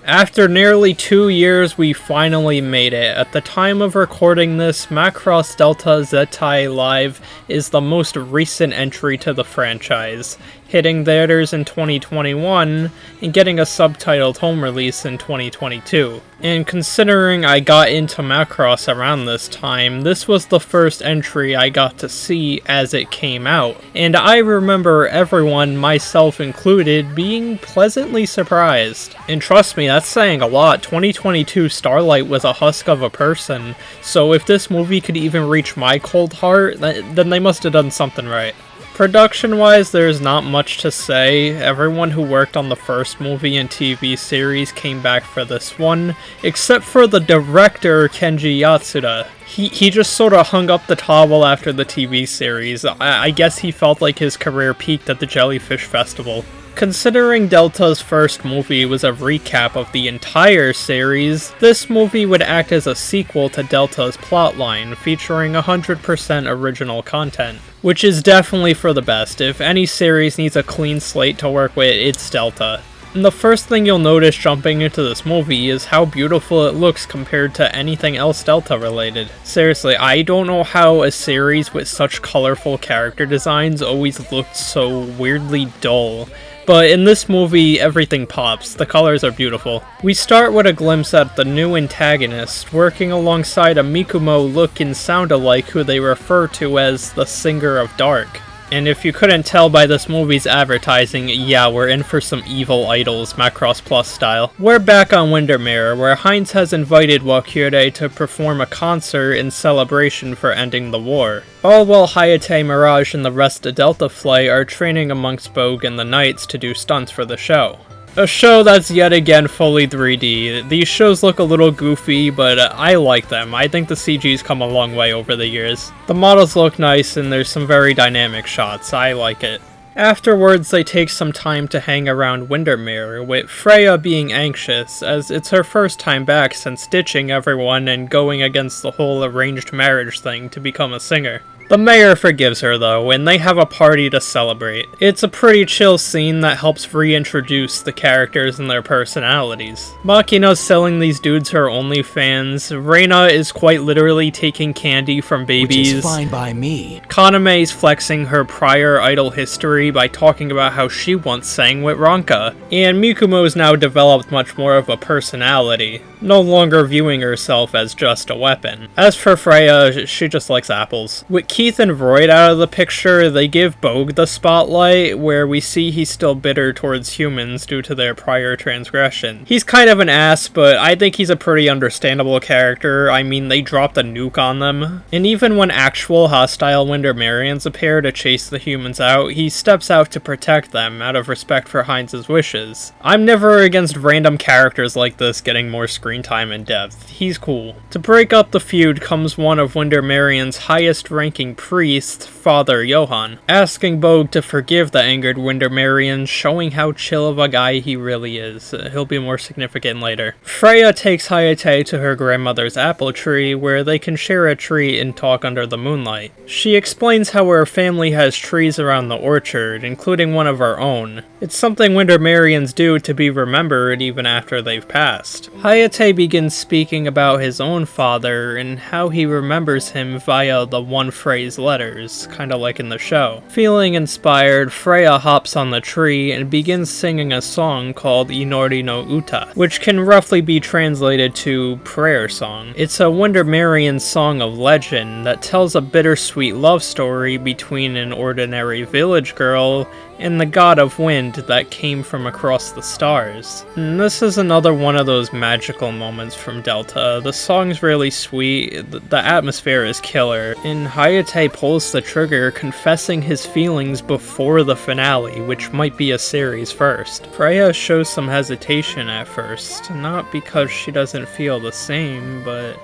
After nearly 2 years, we finally made it. At the time of recording this, Macross Delta Zettai Live is the most recent entry to the franchise, hitting theaters in 2021 and getting a subtitled home release in 2022. And considering I got into Macross around this time, this was the first entry I got to see as it came out. And I remember everyone, myself included, being pleasantly surprised. And trust me, that's saying a lot. 2022 Starlight was a husk of a person, so if this movie could even reach my cold heart, then they must have done something right. Production-wise, there's not much to say. Everyone who worked on the first movie and TV series came back for this one, except for the director, Kenji Yatsuda. He just sort of hung up the towel after the TV series. I guess he felt like his career peaked at the Jellyfish Festival. Considering Delta's first movie was a recap of the entire series, this movie would act as a sequel to Delta's plotline, featuring 100% original content. Which is definitely for the best. If any series needs a clean slate to work with, it's Delta. And the first thing you'll notice jumping into this movie is how beautiful it looks compared to anything else Delta related. Seriously, I don't know how a series with such colorful character designs always looked so weirdly dull. But in this movie, everything pops. The colors are beautiful. We start with a glimpse at the new antagonist, working alongside a Mikumo look and sound alike who they refer to as the Singer of Dark. And if you couldn't tell by this movie's advertising, yeah, we're in for some evil idols, Macross Plus style. We're back on Windermere, where Heinz has invited Walkure to perform a concert in celebration for ending the war. All while Hayate, Mirage, and the rest of Delta Flight are training amongst Bogue and the Knights to do stunts for the show. A show that's yet again fully 3D. These shows look a little goofy, but I like them. I think the CG's come a long way over the years. The models look nice and there's some very dynamic shots. I like it. Afterwards, they take some time to hang around Windermere, with Freya being anxious, as it's her first time back since ditching everyone and going against the whole arranged marriage thing to become a singer. The mayor forgives her though, and they have a party to celebrate. It's a pretty chill scene that helps reintroduce the characters and their personalities. Makina's selling these dudes her OnlyFans, Reina is quite literally taking candy from babies. Which is fine by me. Kaname's flexing her prior idol history by talking about how she once sang with Ronka. And Mikumo's now developed much more of a personality, no longer viewing herself as just a weapon. As for Freya, she just likes apples. With Keith and Royd out of the picture, they give Bogue the spotlight, where we see he's still bitter towards humans due to their prior transgression. He's kind of an ass, but I think he's a pretty understandable character. I mean, they dropped a nuke on them. And even when actual hostile Windermerians appear to chase the humans out, he steps out to protect them out of respect for Heinz's wishes. I'm never against random characters like this getting more screen time and depth. He's cool. To break up the feud comes one of Windermerian's highest ranking priest, Father Johann, asking Bogue to forgive the angered Windermerians, showing how chill of a guy he really is. He'll be more significant later. Freya takes Hayate to her grandmother's apple tree, where they can share a tree and talk under the moonlight. She explains how her family has trees around the orchard, including one of our own. It's something Windermerians do to be remembered even after they've passed. Hayate begins speaking about his own father and how he remembers him via the one-phrase letters, kinda like in the show. Feeling inspired, Freya hops on the tree and begins singing a song called Inori no Uta, which can roughly be translated to prayer song. It's a Windermerian song of legend that tells a bittersweet love story between an ordinary village girl and the god of wind that came from across the stars. And this is another one of those magical moments from Delta. The song's really sweet, the atmosphere is killer, and Hayate pulls the trigger, confessing his feelings before the finale, which might be a series first. Freya shows some hesitation at first, not because she doesn't feel the same, but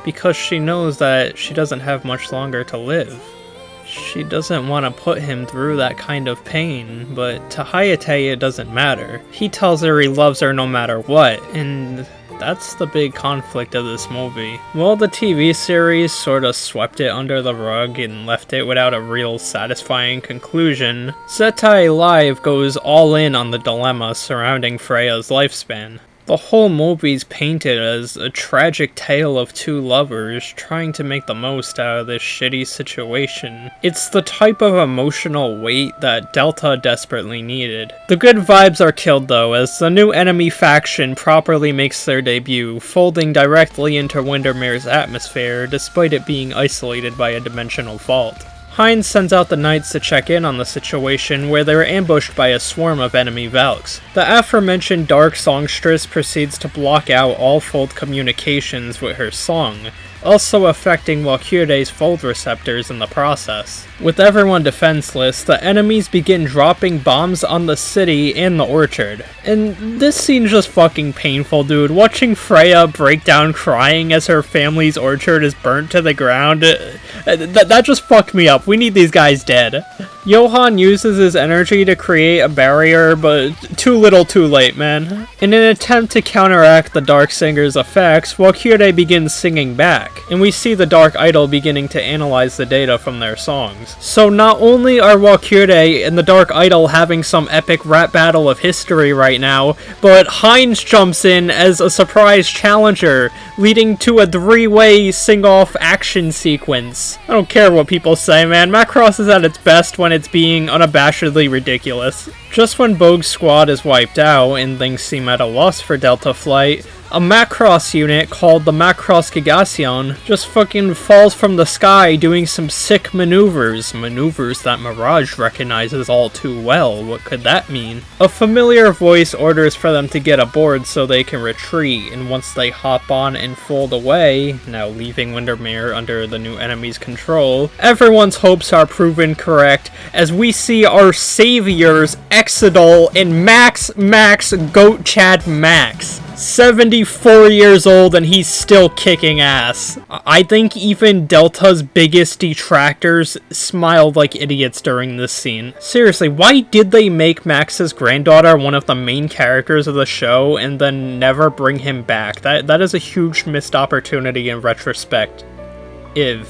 because she knows that she doesn't have much longer to live. She doesn't want to put him through that kind of pain, but to Hayate it doesn't matter. He tells her he loves her no matter what, and that's the big conflict of this movie. Well, the TV series sorta swept it under the rug and left it without a real satisfying conclusion. Zettai Live goes all in on the dilemma surrounding Freya's lifespan. The whole movie's painted as a tragic tale of two lovers trying to make the most out of this shitty situation. It's the type of emotional weight that Delta desperately needed. The good vibes are killed though, as the new enemy faction properly makes their debut, folding directly into Windermere's atmosphere despite it being isolated by a dimensional fault. Hines sends out the knights to check in on the situation, where they were ambushed by a swarm of enemy Valks. The aforementioned dark songstress proceeds to block out all fold communications with her song, also affecting Walkürde's fold receptors in the process. With everyone defenseless, the enemies begin dropping bombs on the city and the orchard. And this scene's just fucking painful, dude. Watching Freya break down crying as her family's orchard is burnt to the ground, that just fucked me up. We need these guys dead. Johann uses his energy to create a barrier, but too little too late, man. In an attempt to counteract the Dark Singer's effects, Walkürde begins singing back, and we see the Dark Idol beginning to analyze the data from their songs. So not only are Walkürde and the Dark Idol having some epic rap battle of history right now, but Hines jumps in as a surprise challenger, leading to a three-way sing-off action sequence. I don't care what people say, man. Macross is at its best when it's being unabashedly ridiculous. Just when Bogue's squad is wiped out and things seem at a loss for Delta Flight, a Macross unit called the Macross Gigation just fucking falls from the sky doing some sick maneuvers. Maneuvers that Mirage recognizes all too well. What could that mean? A familiar voice orders for them to get aboard so they can retreat, and once they hop on and fold away, now leaving Windermere under the new enemy's control, everyone's hopes are proven correct as we see our saviors Exodol and Max Goat Chad Max. 74 years old and he's still kicking ass. I think even Delta's biggest detractors smiled like idiots during this scene. Seriously, why did they make Max's granddaughter one of the main characters of the show and then never bring him back? That is a huge missed opportunity in retrospect.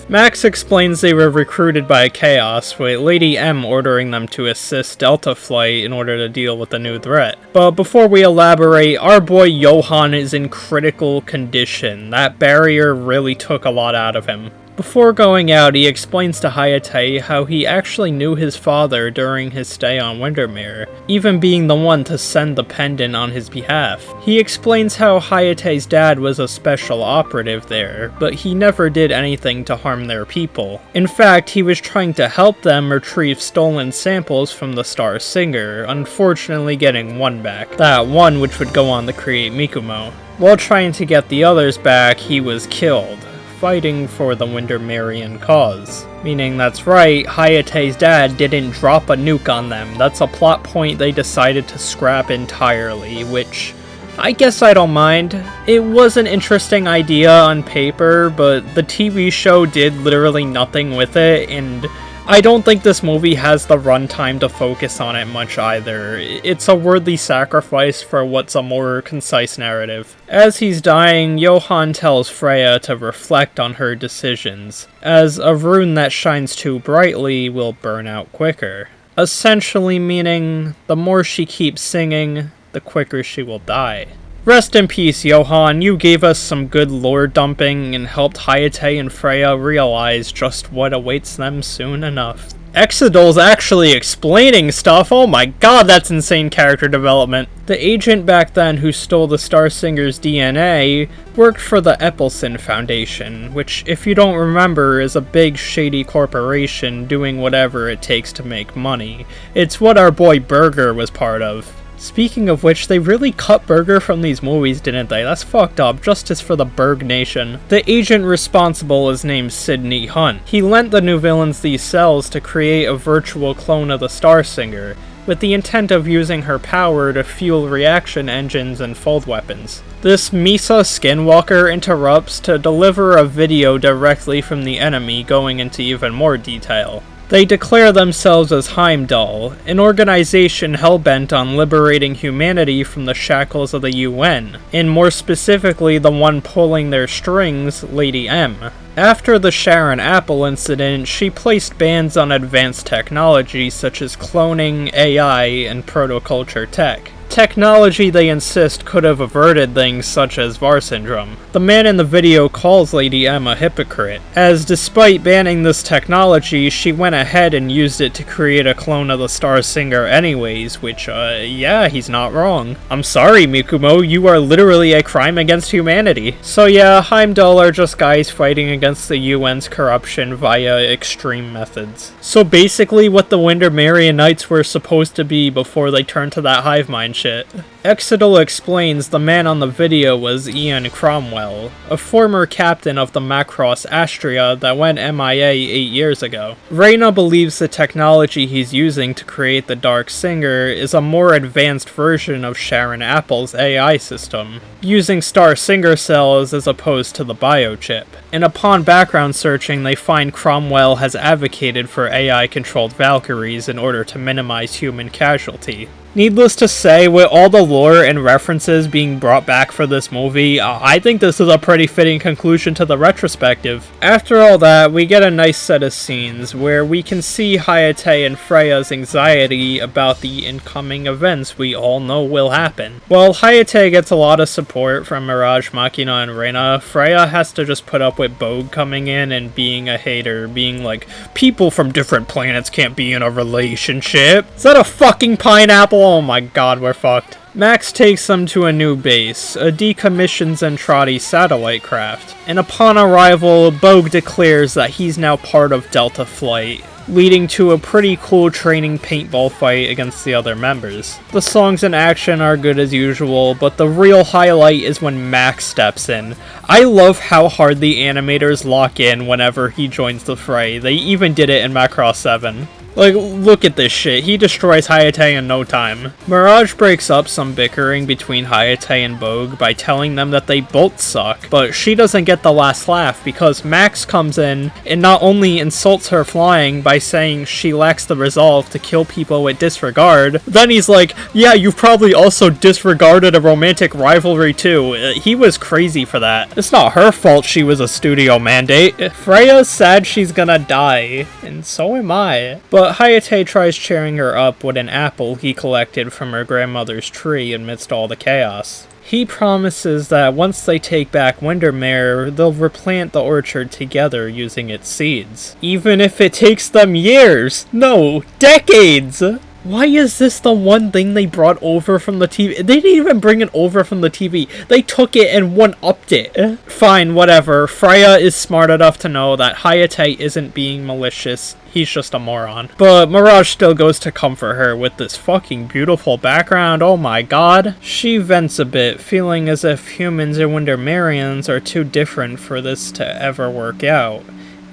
Max explains they were recruited by Chaos, with Lady M ordering them to assist Delta Flight in order to deal with the new threat. But before we elaborate, our boy Johann is in critical condition. That barrier really took a lot out of him. Before going out, he explains to Hayate how he actually knew his father during his stay on Windermere, even being the one to send the pendant on his behalf. He explains how Hayate's dad was a special operative there, but he never did anything to harm their people. In fact, he was trying to help them retrieve stolen samples from the Star Singer, unfortunately getting one back. That one which would go on to create Mikumo. While trying to get the others back, he was killed, fighting for the Windermerian cause. Meaning, that's right, Hayate's dad didn't drop a nuke on them. That's a plot point they decided to scrap entirely, which I guess I don't mind. It was an interesting idea on paper, but the TV show did literally nothing with it, and I don't think this movie has the runtime to focus on it much either. It's a worthy sacrifice for what's a more concise narrative. As he's dying, Johann tells Freya to reflect on her decisions, as a rune that shines too brightly will burn out quicker. Essentially meaning, the more she keeps singing, the quicker she will die. Rest in peace, Johann. You gave us some good lore dumping and helped Hayate and Freya realize just what awaits them soon enough. Exodol's actually explaining stuff. Oh my god, that's insane character development. The agent back then who stole the Star Singer's DNA worked for the Epelson Foundation, which, if you don't remember, is a big shady corporation doing whatever it takes to make money. It's what our boy Burger was part of. Speaking of which, they really cut Burger from these movies, didn't they? That's fucked up. Justice for the Berg Nation. The agent responsible is named Sidney Hunt. He lent the new villains these cells to create a virtual clone of the Star Singer, with the intent of using her power to fuel reaction engines and fold weapons. This Misa Skinwalker interrupts to deliver a video directly from the enemy, going into even more detail. They declare themselves as Heimdall, an organization hell-bent on liberating humanity from the shackles of the UN, and more specifically the one pulling their strings, Lady M. After the Sharon Apple incident, she placed bans on advanced technology such as cloning, AI, and protoculture tech. Technology, they insist, could have averted things such as VAR syndrome. The man in the video calls Lady M a hypocrite, as despite banning this technology, she went ahead and used it to create a clone of the Star Singer anyways, which, yeah, he's not wrong. I'm sorry, Mikumo, you are literally a crime against humanity. So yeah, Heimdall are just guys fighting against the UN's corruption via extreme methods. So basically what the Windermere Knights were supposed to be before they turned to that hive mind shit. Exidal explains the man on the video was Ian Cromwell, a former captain of the Macross Astria that went MIA 8 years ago. Reyna believes the technology he's using to create the Dark Singer is a more advanced version of Sharon Apple's AI system, using Star Singer cells as opposed to the biochip. And upon background searching, they find Cromwell has advocated for AI-controlled Valkyries in order to minimize human casualty. Needless to say, with all the lore and references being brought back for this movie, I think this is a pretty fitting conclusion to the retrospective. After all that, we get a nice set of scenes where we can see Hayate and Freya's anxiety about the incoming events we all know will happen. While Hayate gets a lot of support from Mirage, Machina, and Reyna, Freya has to just put up with Bogue coming in and being a hater, being like, people from different planets can't be in a relationship. Is that a fucking pineapple? Oh my god, we're fucked. Max takes them to a new base, a decommissioned Zentradi satellite craft, and upon arrival, Bogue declares that he's now part of Delta Flight, leading to a pretty cool training paintball fight against the other members. The songs and action are good as usual, but the real highlight is when Max steps in. I love how hard the animators lock in whenever he joins the fray. They even did it in Macross 7. Like, look at this shit. He destroys Hayate in no time. Mirage breaks up some bickering between Hayate and Bogue by telling them that they both suck, but she doesn't get the last laugh because Max comes in and not only insults her flying by saying she lacks the resolve to kill people with disregard, then he's like, yeah, you've probably also disregarded a romantic rivalry too. He was crazy for that. It's not her fault she was a studio mandate. Freya's sad she's gonna die, and so am I. But Hayate tries cheering her up with an apple he collected from her grandmother's tree amidst all the chaos. He promises that once they take back Windermere, they'll replant the orchard together using its seeds. Even if it takes them years! No, decades! Why is this the one thing they brought over from the TV? They didn't even bring it over from the TV. They took it and one-upped it. Fine, whatever. Freya is smart enough to know that Hayate isn't being malicious. He's just a moron. But Mirage still goes to comfort her with this fucking beautiful background. Oh my god. She vents a bit, feeling as if humans and Windermerians are too different for this to ever work out,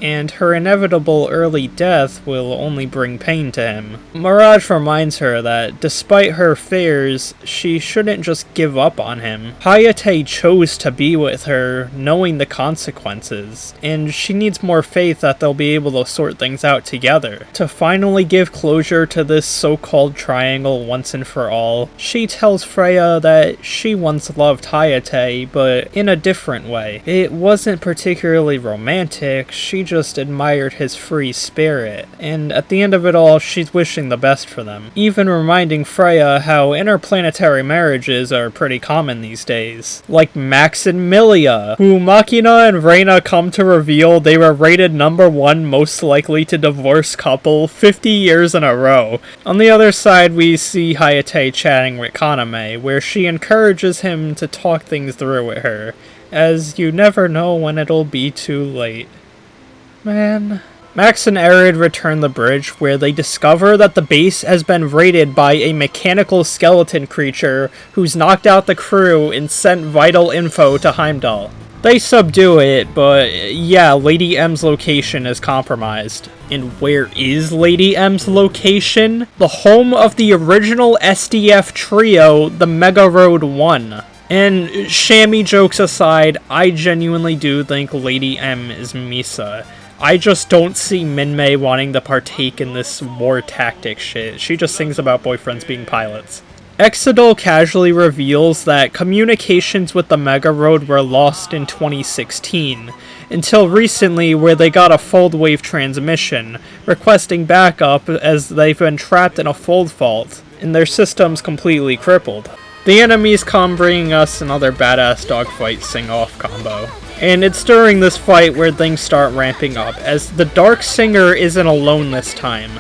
and her inevitable early death will only bring pain to him. Mirage reminds her that, despite her fears, she shouldn't just give up on him. Hayate chose to be with her, knowing the consequences, and she needs more faith that they'll be able to sort things out together. To finally give closure to this so-called triangle once and for all, she tells Freya that she once loved Hayate, but in a different way. It wasn't particularly romantic, she just admired his free spirit, and at the end of it all, she's wishing the best for them. Even reminding Freya how interplanetary marriages are pretty common these days. Like Max and Milia, who Machina and Reyna come to reveal they were rated #1 most likely to divorce couple 50 years in a row. On the other side, we see Hayate chatting with Kaname, where she encourages him to talk things through with her, as you never know when it'll be too late. Man. Max and Arid return the bridge, where they discover that the base has been raided by a mechanical skeleton creature who's knocked out the crew and sent vital info to Heimdall. They subdue it, but yeah, Lady M's location is compromised. And where is Lady M's location? The home of the original SDF trio, the Mega Road 1. And shammy jokes aside, I genuinely do think Lady M is Misa. I just don't see Minmay wanting to partake in this war tactic shit. She just sings about boyfriends being pilots. Exidal casually reveals that communications with the Mega Road were lost in 2016, until recently where they got a fold wave transmission, requesting backup as they've been trapped in a fold fault. and their systems completely crippled. The enemies come, bringing us another badass dogfight sing-off combo. And it's during this fight where things start ramping up, as the Dark Singer isn't alone this time.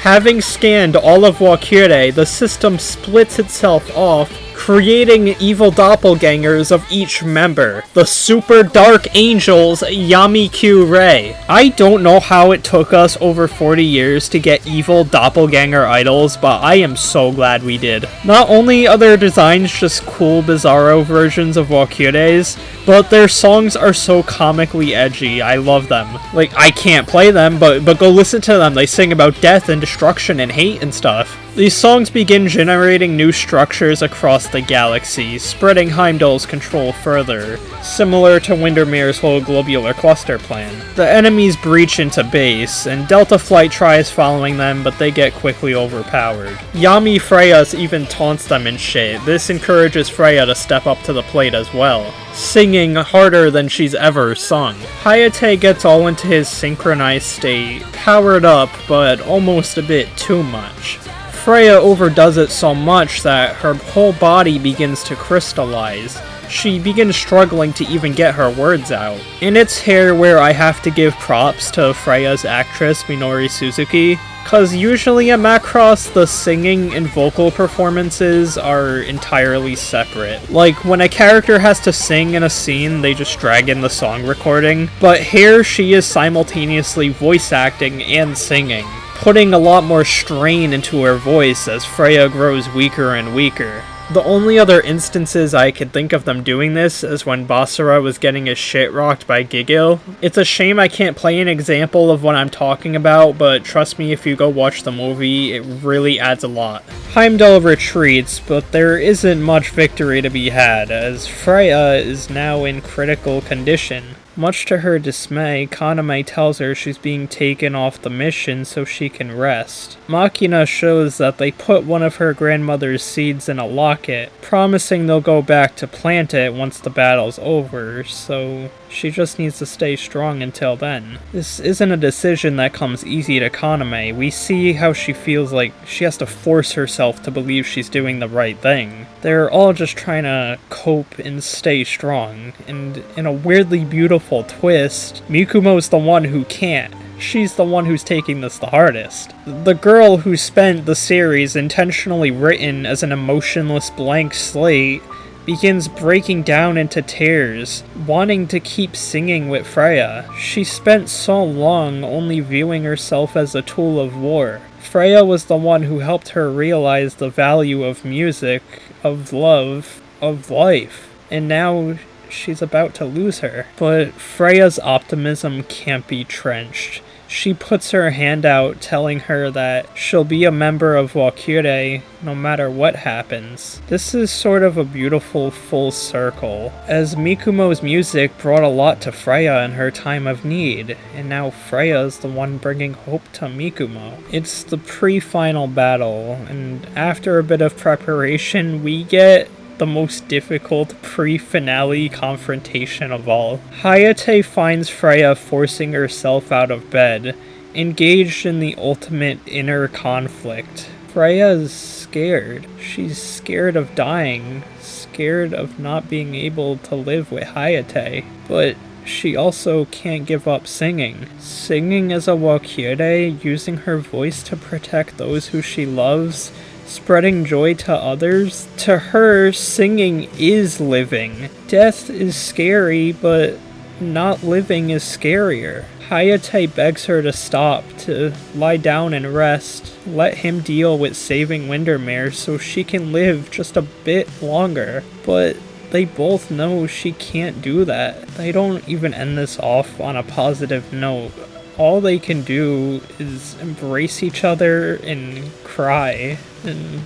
Having scanned all of Walkure, the system splits itself off, creating evil doppelgangers of each member, the Super Dark Angels Yami-Q-Rei. I don't know how it took us over 40 years to get evil doppelganger idols, but I am so glad we did. Not only are their designs just cool, bizarro versions of Walkure's, but their songs are so comically edgy. I love them. Like, I can't play them, but go listen to them. They sing about death and destruction and hate and stuff. These songs begin generating new structures across the galaxy, spreading Heimdall's control further, similar to Windermere's whole globular cluster plan. The enemies breach into base, and Delta Flight tries following them, but they get quickly overpowered. Yami Freya's even taunts them and shit. This encourages Freya to step up to the plate as well, singing harder than she's ever sung. Hayate gets all into his synchronized state, powered up, but almost a bit too much. Freya overdoes it so much that her whole body begins to crystallize. She begins struggling to even get her words out. And it's here where I have to give props to Freya's actress Minori Suzuki, cause usually at Macross the singing and vocal performances are entirely separate. Like, when a character has to sing in a scene, they just drag in the song recording, but here she is simultaneously voice acting and singing, putting a lot more strain into her voice as Freya grows weaker and weaker. The only other instances I could think of them doing this is when Basara was getting his shit rocked by Gigil. It's a shame I can't play an example of what I'm talking about, but trust me, if you go watch the movie, it really adds a lot. Heimdall retreats, but there isn't much victory to be had, as Freya is now in critical condition. Much to her dismay, Kaname tells her she's being taken off the mission so she can rest. Machina shows that they put one of her grandmother's seeds in a locket, promising they'll go back to plant it once the battle's over, so she just needs to stay strong until then. This isn't a decision that comes easy to Kaname. We see how she feels like she has to force herself to believe she's doing the right thing. They're all just trying to cope and stay strong, and in a weirdly beautiful twist, Mikumo's the one who can't. She's the one who's taking this the hardest. The girl who spent the series intentionally written as an emotionless blank slate begins breaking down into tears, wanting to keep singing with Freya. She spent so long only viewing herself as a tool of war. Freya was the one who helped her realize the value of music, of love, of life, and now she's about to lose her. But Freya's optimism can't be trenched. She puts her hand out, telling her that she'll be a member of Walkure no matter what happens. This is sort of a beautiful full circle, as Mikumo's music brought a lot to Freya in her time of need, and now Freya's the one bringing hope to Mikumo. It's the pre-final battle, and after a bit of preparation, we get the most difficult pre-finale confrontation of all. Hayate finds Freya forcing herself out of bed, engaged in the ultimate inner conflict. Freya's scared. She's scared of dying, scared of not being able to live with Hayate, but she also can't give up singing. Singing as a Walkure, using her voice to protect those who she loves, spreading joy to others. To her, singing is living. Death is scary, but not living is scarier. Hayate begs her to stop, to lie down and rest, let him deal with saving Windermere so she can live just a bit longer. But they both know she can't do that. They don't even end this off on a positive note. All they can do is embrace each other and cry, and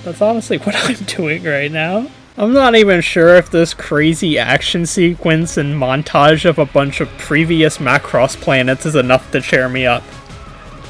that's honestly what I'm doing right now. I'm not even sure if this crazy action sequence and montage of a bunch of previous Macross planets is enough to cheer me up.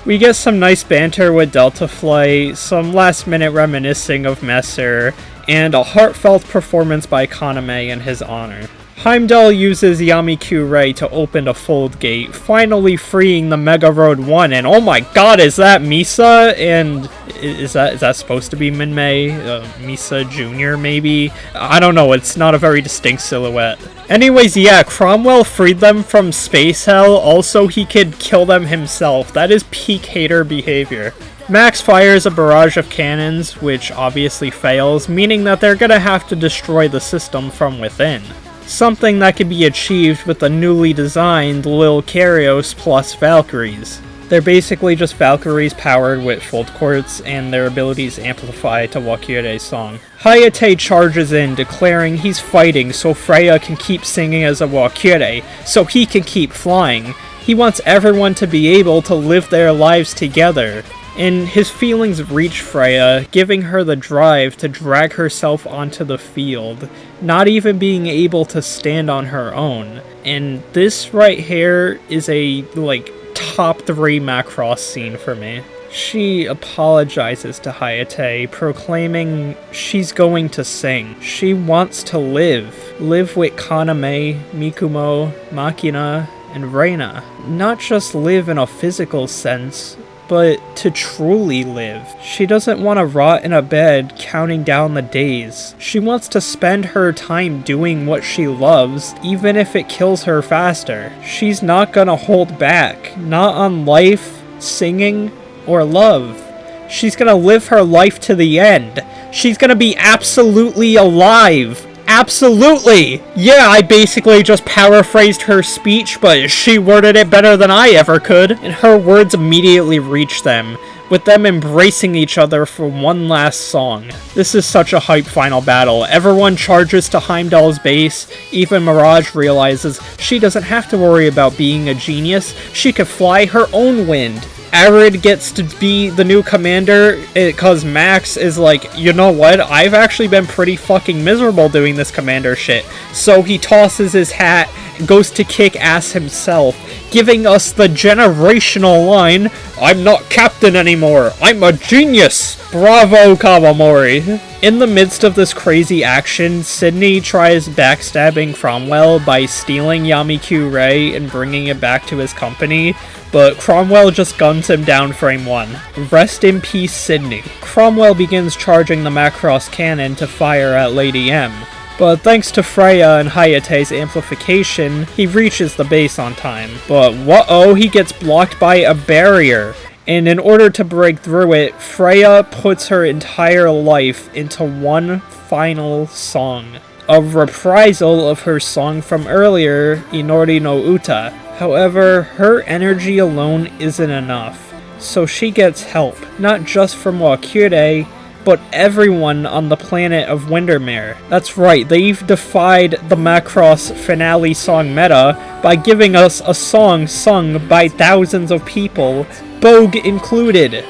We get some nice banter with Delta Flight, some last minute reminiscing of Messer, and a heartfelt performance by Kaname in his honor. Heimdall uses Yami-Q-Rei to open a fold gate, finally freeing the Mega Road 1, and oh my god, is that Misa? And Is that supposed to be Minmay? Misa Jr. maybe? I don't know, it's not a very distinct silhouette. Anyways, yeah, Cromwell freed them from space hell, also he could kill them himself. That is peak hater behavior. Max fires a barrage of cannons, which obviously fails, meaning that they're gonna have to destroy the system from within. Something that could be achieved with the newly designed Lil Karios plus Valkyries. They're basically just Valkyries powered with Fold Quartz, and their abilities amplify to Walkyre's song. Hayate charges in, declaring he's fighting so Freya can keep singing as a Walkyre, so he can keep flying. He wants everyone to be able to live their lives together. And his feelings reach Freya, giving her the drive to drag herself onto the field, not even being able to stand on her own. And this right here is a, top 3 Macross scene for me. She apologizes to Hayate, proclaiming she's going to sing. She wants to live with Kaname, Mikumo, Makina, and Reina. Not just live in a physical sense, but to truly live. She doesn't want to rot in a bed counting down the days. She wants to spend her time doing what she loves, even if it kills her faster. She's not gonna hold back. Not on life, singing, or love. She's gonna live her life to the end. She's gonna be absolutely alive. Absolutely! Yeah, I basically just paraphrased her speech, but she worded it better than I ever could, and her words immediately reached them, with them embracing each other for one last song. This is such a hype final battle. Everyone charges to Heimdall's base. Even Mirage realizes she doesn't have to worry about being a genius. She could fly her own wind. Arid gets to be the new commander because Max is like, you know what, I've actually been pretty fucking miserable doing this commander shit. So he tosses his hat, goes to kick ass himself, giving us the generational line, I'm not captain anymore, I'm a genius! Bravo, Kawamori! In the midst of this crazy action, Sydney tries backstabbing Cromwell by stealing Yami-Q Ray and bringing it back to his company, but Cromwell just guns him down frame 1. Rest in peace, Sydney. Cromwell begins charging the Macross cannon to fire at Lady M, but thanks to Freya and Hayate's amplification, he reaches the base on time. But whoa, he gets blocked by a barrier, and in order to break through it, Freya puts her entire life into one final song. A reprisal of her song from earlier, Inori no Uta. However, her energy alone isn't enough, so she gets help, not just from Walkyre, but everyone on the planet of Windermere. That's right, they've defied the Macross finale song meta by giving us a song sung by thousands of people, Bogue included.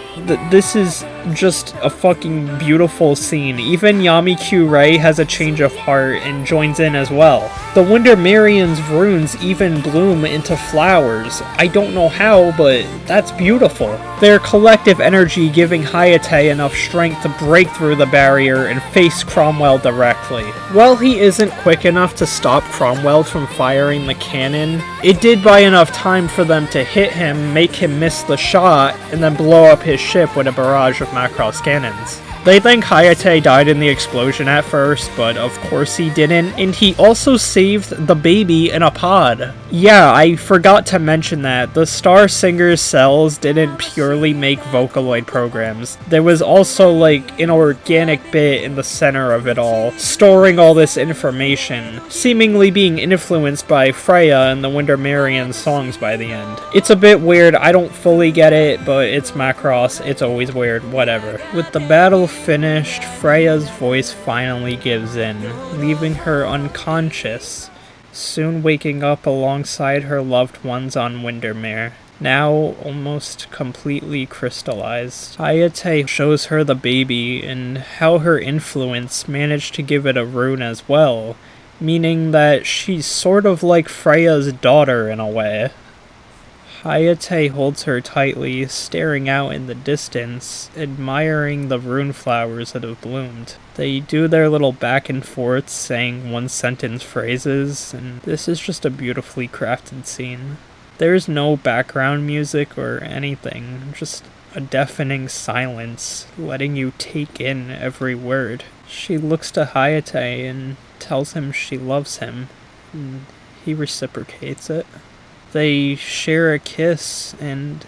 This is just a fucking beautiful scene. Even Yami-Q Ray has a change of heart and joins in as well. The Windermerean's runes even bloom into flowers. I don't know how, but that's beautiful. Their collective energy giving Hayate enough strength to break through the barrier and face Cromwell directly. While he isn't quick enough to stop Cromwell from firing the cannon, it did buy enough time for them to hit him, make him miss the shot, and then blow up his ship with a barrage of Macross cannons. They think Hayate died in the explosion at first, but of course he didn't, and he also saved the baby in a pod. Yeah, I forgot to mention that. The Star Singer's cells didn't purely make Vocaloid programs. There was also an organic bit in the center of it all, storing all this information, seemingly being influenced by Freya and the Windermerian songs by the end. It's a bit weird, I don't fully get it, but it's Macross, it's always weird, whatever. With the battle finished, Freya's voice finally gives in, leaving her unconscious, soon waking up alongside her loved ones on Windermere, now almost completely crystallized. Hayate shows her the baby and how her influence managed to give it a rune as well, meaning that she's sort of like Freya's daughter in a way. Hayate holds her tightly, staring out in the distance, admiring the rune flowers that have bloomed. They do their little back and forth, saying one-sentence phrases, and this is just a beautifully crafted scene. There's no background music or anything, just a deafening silence, letting you take in every word. She looks to Hayate and tells him she loves him, and he reciprocates it. They share a kiss, and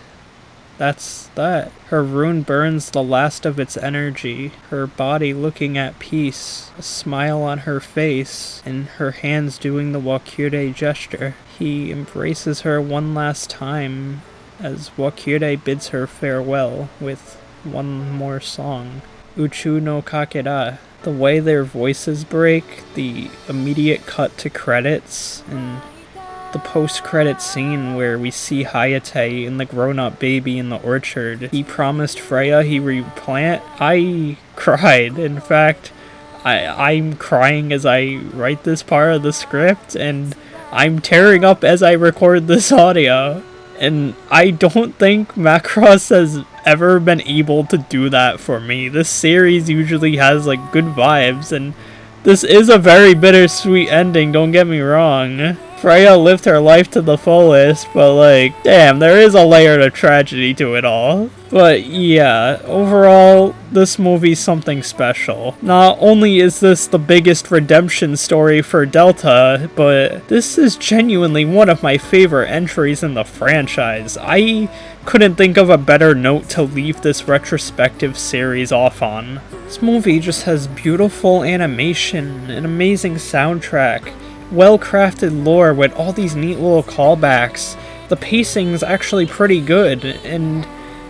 that's that. Her rune burns the last of its energy, her body looking at peace, a smile on her face, and her hands doing the Wakyure gesture. He embraces her one last time as Wakyure bids her farewell with one more song, Uchu no Kakera. The way their voices break, the immediate cut to credits, and the post-credit scene where we see Hayate and the grown-up baby in the orchard. He promised Freya he replant. I cried. In fact, I'm crying as I write this part of the script, and I'm tearing up as I record this audio. And I don't think Macross has ever been able to do that for me. This series usually has like good vibes, and this is a very bittersweet ending, don't get me wrong. Freya lived her life to the fullest, but like, damn, there is a layer of tragedy to it all. But yeah, overall, this movie's something special. Not only is this the biggest redemption story for Delta, but this is genuinely one of my favorite entries in the franchise. I couldn't think of a better note to leave this retrospective series off on. This movie just has beautiful animation, an amazing soundtrack, well-crafted lore with all these neat little callbacks. The pacing's actually pretty good, and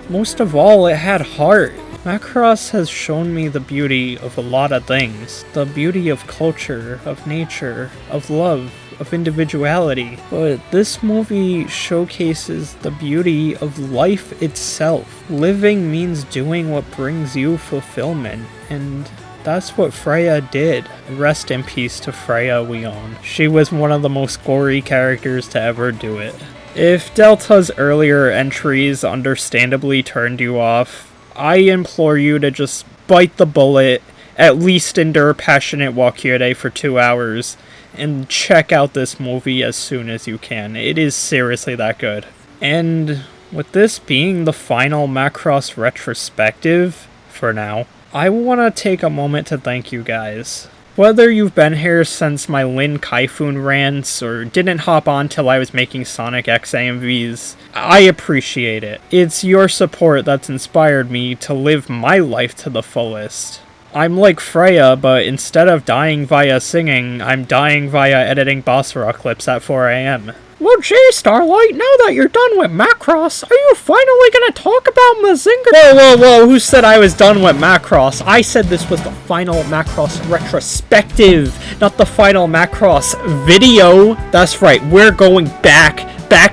most of all, it had heart. Macross has shown me the beauty of a lot of things. The beauty of culture, of nature, of love, of individuality. But this movie showcases the beauty of life itself. Living means doing what brings you fulfillment, and that's what Freya did. Rest in peace to Freya Weon. She was one of the most gory characters to ever do it. If Delta's earlier entries understandably turned you off, I implore you to just bite the bullet, at least endure Passionate Wakyure for 2 hours, and check out this movie as soon as you can. It is seriously that good. And with this being the final Macross retrospective, for now, I want to take a moment to thank you guys. Whether you've been here since my Lin Kaifun rants, or didn't hop on till I was making Sonic X AMVs, I appreciate it. It's your support that's inspired me to live my life to the fullest. I'm like Freya, but instead of dying via singing, I'm dying via editing Basara clips at 4 AM. Well, gee, Starlight, now that you're done with Macross, are you finally gonna talk about Mazinger? Whoa, who said I was done with Macross? I said this was the final Macross retrospective, not the final Macross video. That's right, we're going back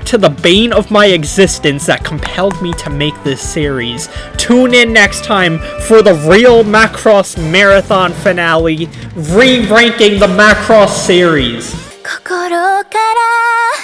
to the bane of my existence that compelled me to make this series. Tune in next time for the real Macross marathon finale, re-ranking the Macross series. 心から